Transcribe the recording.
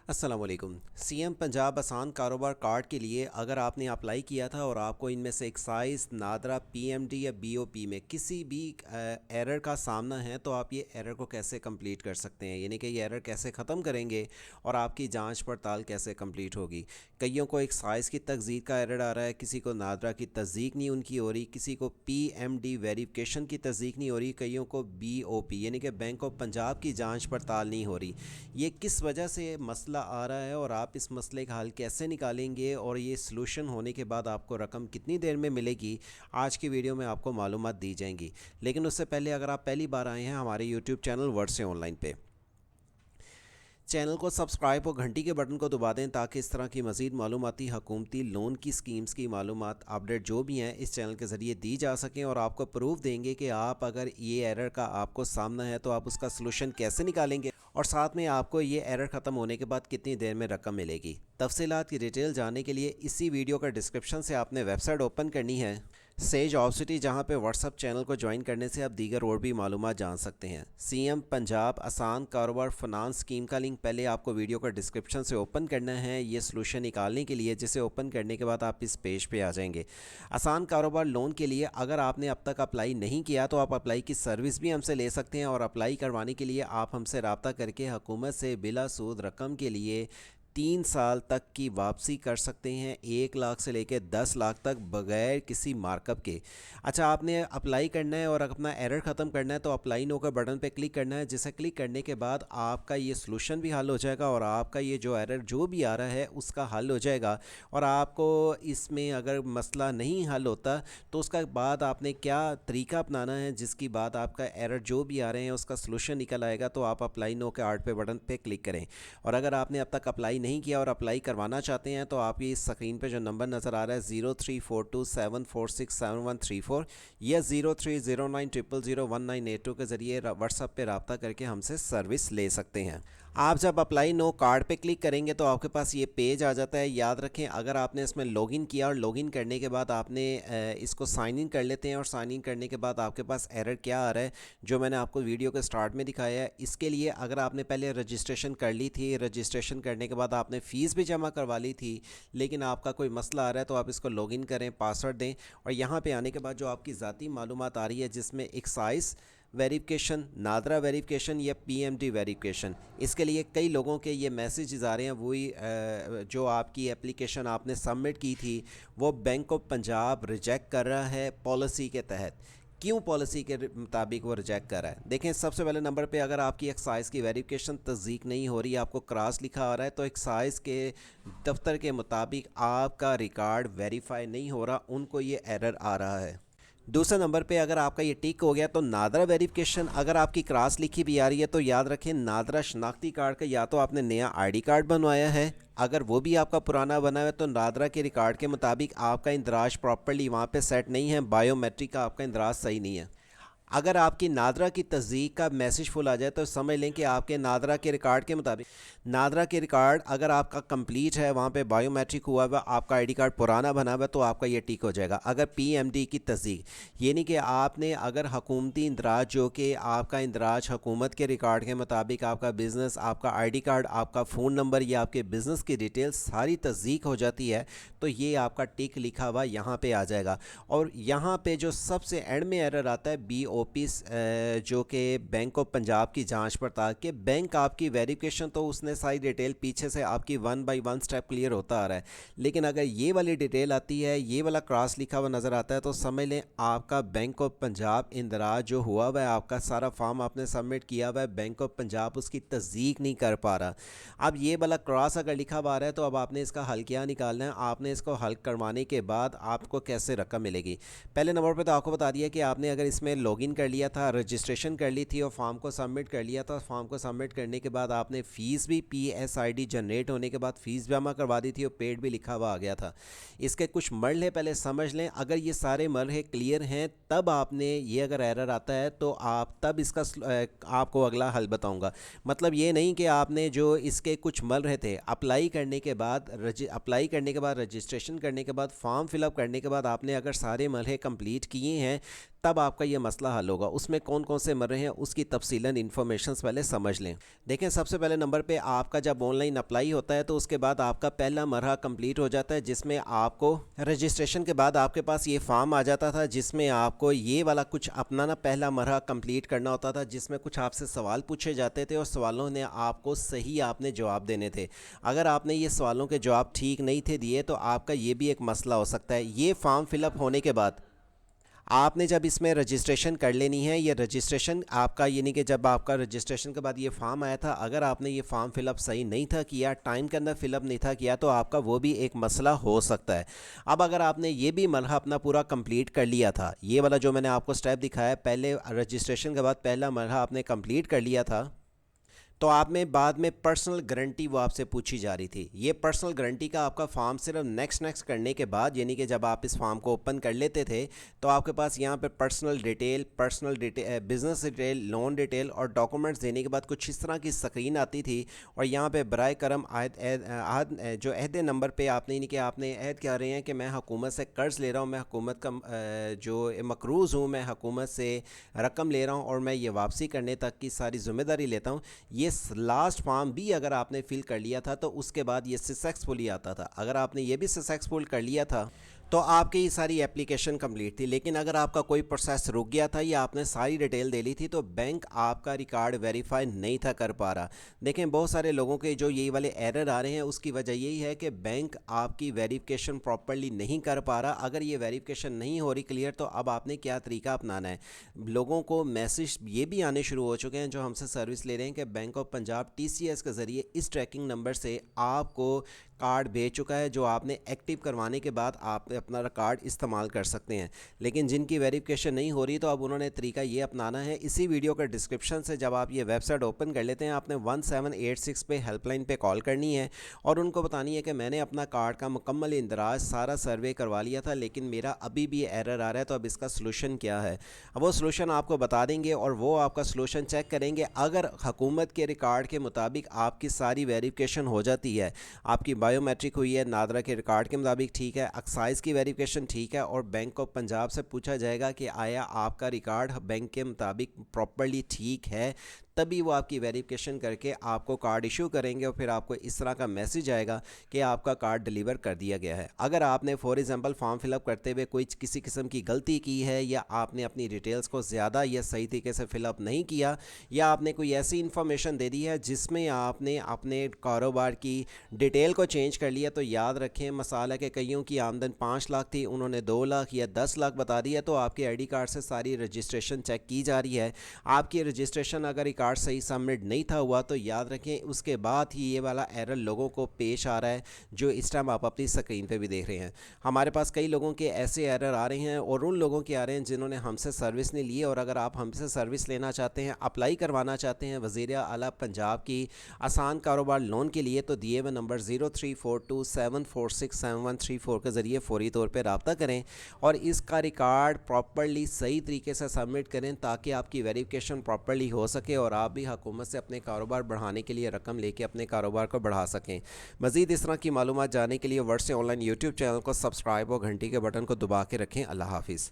अस्सलाम वालेकुम। सीएम पंजाब आसान कारोबार कार्ड के लिए अगर आपने अप्लाई किया था और आपको इनमें से एक्साइज, नादरा, पीएमडी या बीओपी में किसी भी एरर का सामना है तो आप ये एरर को कैसे कंप्लीट कर सकते हैं, यानी कि ये एरर कैसे ख़त्म करेंगे और आपकी जांच पड़ताल कैसे कंप्लीट होगी। कईयों को एक्साइज की तस्दीक का एरर आ रहा है, किसी को नादरा की तस्दीक नहीं उनकी हो रही, किसी को पीएमडी वेरिफिकेशन की तस्दीक नहीं हो रही, कईयों को बीओपी यानी कि बैंक ऑफ पंजाब की जाँच पड़ताल नहीं हो रही। ये किस वजह से मसला आ रहा है और आप इस मसले का हल कैसे निकालेंगे और ये सलूशन होने के बाद आपको रकम कितनी देर में मिलेगी, आज की वीडियो में आपको मालूमात दी जाएंगी। लेकिन उससे पहले अगर आप पहली बार आए हैं हमारे यूट्यूब चैनल वर्ड से ऑनलाइन पे, चैनल को सब्सक्राइब और घंटी के बटन को दबा दें ताकि इस तरह की मज़ीद मालूमाती हुकूमती लोन की स्कीम्स की मालूमात अपडेट जो भी हैं इस चैनल के ज़रिए दी जा सकें और आपको प्रूफ देंगे कि आप अगर ये एरर का आपको सामना है तो आप उसका सलूशन कैसे निकालेंगे और साथ में आपको ये एरर ख़त्म होने के बाद कितनी देर में रकम मिलेगी। तफसीलात की डिटेल जानने के लिए इसी वीडियो का डिस्क्रिप्शन से आपने वेबसाइट ओपन करनी है सेज ऑफ सिटी, जहाँ पे व्हाट्सअप चैनल को ज्वाइन करने से आप दीगर और भी मालूमात जान सकते हैं। सीएम पंजाब आसान कारोबार फाइनेंस स्कीम का लिंक पहले आपको वीडियो का डिस्क्रिप्शन से ओपन करना है ये सलूशन निकालने के लिए, जिसे ओपन करने के बाद आप इस पेज पे आ जाएंगे। आसान कारोबार लोन के लिए अगर आपने अब तक अप्लाई नहीं किया तो आप अप्लाई की सर्विस भी हमसे ले सकते हैं और अप्लाई करवाने के लिए आप हमसे रब्ता करके हुकूमत से बिला सूद रकम के लिए 3 साल तक की वापसी कर सकते हैं, 1 लाख से लेकर 10 लाख तक बगैर किसी मार्कअप के। अच्छा, आपने अप्लाई करना है और अपना एरर ख़त्म करना है तो अप्लाई नो का बटन पे क्लिक करना है, जिसे क्लिक करने के बाद आपका ये सलूशन भी हल हो जाएगा और आपका ये जो एरर जो भी आ रहा है उसका हल हो जाएगा। और आपको इसमें अगर मसला नहीं हल होता तो उसका बाद आपने क्या तरीका अपनाना है जिसकी बाद आपका एरर जो भी आ रहे हैं उसका सलूशन निकल आएगा। तो आप अप्लाई नो के आर्ट पे बटन पे क्लिक करें और अगर आपने अब तक अप्लाई नहीं किया और अप्लाई करवाना चाहते हैं तो आप ये स्क्रीन पे जो नंबर नज़र आ रहा है 0342746734 या 0309001982 के ज़रिए व्हाट्सएप पे रब्ता करके हमसे सर्विस ले सकते हैं। आप जब अप्लाई नो कार्ड पे क्लिक करेंगे तो आपके पास ये पेज आ जाता है। याद रखें, अगर आपने इसमें लॉगिन किया और लॉगिन करने के बाद आपने इसको साइन इन कर लेते हैं और साइन इन करने के बाद आपके पास एरर क्या आ रहा है जो मैंने आपको वीडियो के स्टार्ट में दिखाया है। इसके लिए अगर आपने पहले रजिस्ट्रेशन कर ली थी, रजिस्ट्रेशन करने के बाद आपने फ़ीस भी जमा करवा ली थी, लेकिन आपका कोई मसला आ रहा है तो आप इसको लॉगिन करें, पासवर्ड दें और यहाँ पे आने के बाद जो आपकी ज़ाती मालूमात आ रही है जिसमें एक्साइज वेरिफिकेशन, नादरा वेरिफिकेशन या पीएमडी वेरिफिकेशन, इसके लिए कई लोगों के ये मैसेजेस आ रहे हैं। वही जो आपकी एप्लीकेशन आपने सबमिट की थी वो बैंक ऑफ पंजाब रिजेक्ट कर रहा है पॉलिसी के तहत। क्यों पॉलिसी के मुताबिक वो रिजेक्ट कर रहा है? देखें, सबसे पहले नंबर पे अगर आपकी एक्साइज की वेरिफिकेशन तस्दीक नहीं हो रही, आपको क्रॉस लिखा आ रहा है तो एक्साइज के दफ्तर के मुताबिक आपका रिकॉर्ड वेरीफाई नहीं हो रहा, उनको ये एरर आ रहा है। दूसरे नंबर पे अगर आपका ये टिक हो गया तो नादरा वेरिफिकेशन अगर आपकी क्रॉस लिखी भी आ रही है तो याद रखें नादरा शनाख्ती कार्ड का या तो आपने नया आईडी कार्ड बनवाया है, अगर वो भी आपका पुराना बना है तो नादरा के रिकॉर्ड के मुताबिक आपका इंदराज प्रॉपर्ली वहाँ पे सेट नहीं है, बायोमेट्रिक का आपका इंदराज सही नहीं है। अगर आपकी नादरा की तस्दीक का मैसेज फुल आ जाए तो समझ लें कि आपके नादरा के रिकॉर्ड के मुताबिक, नादरा के रिकॉर्ड अगर आपका कंप्लीट है, वहाँ पे बायोमेट्रिक हुआ हुआ, आपका आईडी कार्ड पुराना बना हुआ तो आपका ये टिक हो जाएगा। अगर पीएमडी की तस्दीक यानी कि आपने अगर हुकूमती इंदराज जो कि आपका इंदराज हुकूमत के रिकॉर्ड के मुताबिक आपका बिज़नेस, आपका आईडी कार्ड, आपका फ़ोन नंबर या आपके बिज़नेस की डिटेल सारी तस्दीक हो जाती है तो ये आपका टिक लिखा हुआ यहाँ पर आ जाएगा। और यहाँ पर जो सबसे एंड में एरर आता है बीओपी, जो कि बैंक ऑफ पंजाब की जांच पड़ताल के, बैंक आपकी वेरिफिकेशन तो उसने सारी डिटेल पीछे से आपकी 1 बाय 1 स्टेप क्लियर होता आ रहा है, लेकिन अगर ये वाली डिटेल आती है, ये वाला क्रॉस लिखा हुआ नज़र आता है तो समझ लें आपका बैंक ऑफ पंजाब इंदराज जो हुआ हुआ है, आपका सारा फॉर्म आपने सबमिट किया हुआ है, बैंक ऑफ पंजाब उसकी तस्दीक नहीं कर पा रहा। अब ये वाला क्रॉस अगर लिखा हुआ आ रहा है तो अब आपने इसका हल क्या निकालना है? आपने इसको हल करवाने के बाद आपको कैसे रकम मिलेगी? पहले नंबर पर तो आपको बता दिया कि आपने अगर इसमें लॉगिन कर लिया था, रजिस्ट्रेशन कर ली थी और फॉर्म को सबमिट कर लिया था, फॉर्म को सबमिट करने के बाद आपने फ़ीस भी पीएसआईडी जनरेट होने के बाद फ़ीस जमा करवा दी थी और पेड भी लिखा हुआ आ गया था। इसके कुछ मरहले पहले समझ लें, अगर ये सारे मरहले क्लियर हैं तब आपने ये अगर एरर आता है तो आप तब इसका आपको अगला हल बताऊंगा। मतलब ये नहीं कि आपने जो इसके कुछ मरहले थे अप्लाई करने के बाद रजिस्ट्रेशन करने के बाद फॉर्म फिलअप करने के बाद आपने अगर सारे मरहले कंप्लीट किए हैं तब आपका ये मसला हल होगा, उसमें कौन कौन से मर्रे हैं उसकी तफसीलन इन्फॉर्मेशन पहले समझ लें। देखें, सबसे पहले नंबर पे आपका जब ऑनलाइन अप्लाई होता है तो उसके बाद आपका पहला मरहा कंप्लीट हो जाता है, जिसमें आपको रजिस्ट्रेशन के बाद आपके पास ये फॉर्म आ जाता था जिसमें आपको ये वाला कुछ अपना ना पहला मरहा कंप्लीट करना होता था, जिसमें कुछ आपसे सवाल पूछे जाते थे और सवालों ने आपको सही आपने जवाब देने थे। अगर आपने ये सवालों के जवाब ठीक नहीं थे दिए तो आपका ये भी एक मसला हो सकता है। ये फॉर्म फिलअप होने के बाद आपने जब इसमें रजिस्ट्रेशन कर लेनी है, ये रजिस्ट्रेशन आपका यानी कि जब आपका रजिस्ट्रेशन के बाद ये फॉर्म आया था, अगर आपने ये फॉर्म फिलअप सही नहीं था किया, टाइम के अंदर फिलअप नहीं था किया, तो आपका वो भी एक मसला हो सकता है। अब अगर आपने ये भी मरहा अपना पूरा कंप्लीट कर लिया था, ये वाला जो मैंने आपको स्टेप दिखाया, पहले रजिस्ट्रेशन के बाद पहला मरहा आपने कंप्लीट कर लिया था, तो आप में बाद में पर्सनल गारंटी वो आपसे पूछी जा रही थी। ये पर्सनल गारंटी का आपका फॉर्म सिर्फ नेक्स्ट करने के बाद, यानी कि जब आप इस फॉर्म को ओपन कर लेते थे तो आपके पास यहाँ पे personal detail, business detail, loan detail और डॉक्यूमेंट्स देने के बाद कुछ इस तरह की स्क्रीन आती थी। और यहाँ पे बराए करम जो अहद नंबर पे आपने यानी कि आपने अहद कह रहे हैं कि मैं हुकूमत से कर्ज़ ले रहा हूँ, मैं हुकूमत का जो मकरूज़ हूँ, मैं हुकूमत से रकम ले रहा हूँ और मैं ये वापसी करने तक की सारी ज़िम्मेदारी लेता हूँ। ये लास्ट फॉर्म भी अगर आपने फिल कर लिया था तो उसके बाद ये सक्सेसफुली आता था। अगर आपने ये भी सक्सेसफुल कर लिया था तो आपकी ये सारी एप्लीकेशन कंप्लीट थी। लेकिन अगर आपका कोई प्रोसेस रुक गया था या आपने सारी डिटेल दे ली थी तो बैंक आपका रिकॉर्ड वेरीफाई नहीं था कर पा रहा। देखें, बहुत सारे लोगों के जो ये वाले एरर आ रहे हैं उसकी वजह यही है कि बैंक आपकी वेरिफिकेशन प्रॉपर्ली नहीं कर पा रहा। अगर ये वेरिफिकेशन नहीं हो रही क्लियर तो अब आपने क्या तरीका अपनाना है। लोगों को मैसेज ये भी आने शुरू हो चुके हैं जो हमसे सर्विस ले रहे हैं कि बैंक ऑफ पंजाब TCS के ज़रिए इस ट्रैकिंग नंबर से आपको कार्ड भेज चुका है, जो आपने एक्टिव करवाने के बाद आप अपना कार्ड इस्तेमाल कर सकते हैं। लेकिन जिनकी वेरिफिकेशन नहीं हो रही तो अब उन्होंने तरीका ये अपनाना है। इसी वीडियो का डिस्क्रिप्शन से जब आप ये वेबसाइट ओपन कर लेते हैं, आपने 1786 पे हेल्पलाइन पे कॉल करनी है और उनको बतानी है कि मैंने अपना कार्ड का मुकम्मल इंदराज सारा सर्वे करवा लिया था लेकिन मेरा अभी भी एरर आ रहा है, तो अब इसका सलूशन क्या है। अब वो सलूशन आपको बता देंगे और वो आपका सलूशन चेक करेंगे। अगर हुकूमत के रिकॉर्ड के मुताबिक आपकी सारी वेरिफिकेशन हो जाती है, आपकी बायोमेट्रिक हुई है, नादरा के रिकॉर्ड के मुताबिक ठीक है, एक्साइज की वेरिफिकेशन ठीक है और बैंक ऑफ पंजाब से पूछा जाएगा कि आया आपका रिकॉर्ड बैंक के मुताबिक प्रॉपर्ली ठीक है, तभी वो आपकी वेरिफिकेशन करके आपको कार्ड इशू करेंगे और फिर आपको इस तरह का मैसेज आएगा कि आपका कार्ड डिलीवर कर दिया गया है। अगर आपने फॉर एग्जांपल फॉर्म फिलअप करते हुए कोई किसी किस्म की गलती की है या आपने अपनी डिटेल्स को ज़्यादा या सही तरीके से फिलअप नहीं किया या आपने कोई ऐसी इन्फॉर्मेशन दे दी है जिसमें आपने अपने कारोबार की डिटेल को चेंज कर लिया, तो याद रखें मसाला के कईयों की आमदन 5 लाख थी, उन्होंने 2 लाख या 10 लाख बता दिया, तो आपके ID कार्ड से सारी रजिस्ट्रेशन चेक की जा रही है। आपकी रजिस्ट्रेशन अगर कार्ड सही सबमिट नहीं था हुआ तो याद रखें उसके बाद ही ये वाला एरर लोगों को पेश आ रहा है जो इस टाइम आप अपनी स्क्रीन पे भी देख रहे हैं। हमारे पास कई लोगों के ऐसे एरर आ रहे हैं और उन लोगों के आ रहे हैं जिन्होंने हमसे सर्विस नहीं ली। और अगर आप हमसे सर्विस लेना चाहते हैं, अप्लाई करवाना चाहते हैं वज़ीर आला पंजाब की आसान कारोबार लोन के लिए, तो दिए हुए नंबर 0342746734 के ज़रिए फ़ौरी तौर पर रब्ता करें और इसका रिकॉर्ड प्रॉपर्ली सही तरीके से सबमिट करें ताकि आपकी वेरिफिकेशन प्रॉपर्ली हो सके और आप भी हुकूमत से अपने कारोबार बढ़ाने के लिए रकम लेके अपने कारोबार को बढ़ा सकें। मज़ीद इस तरह की मालूमात जानने के लिए वर्ड से ऑनलाइन यूट्यूब चैनल को सब्सक्राइब और घंटी के बटन को दबा के रखें। अल्लाह हाफिज़।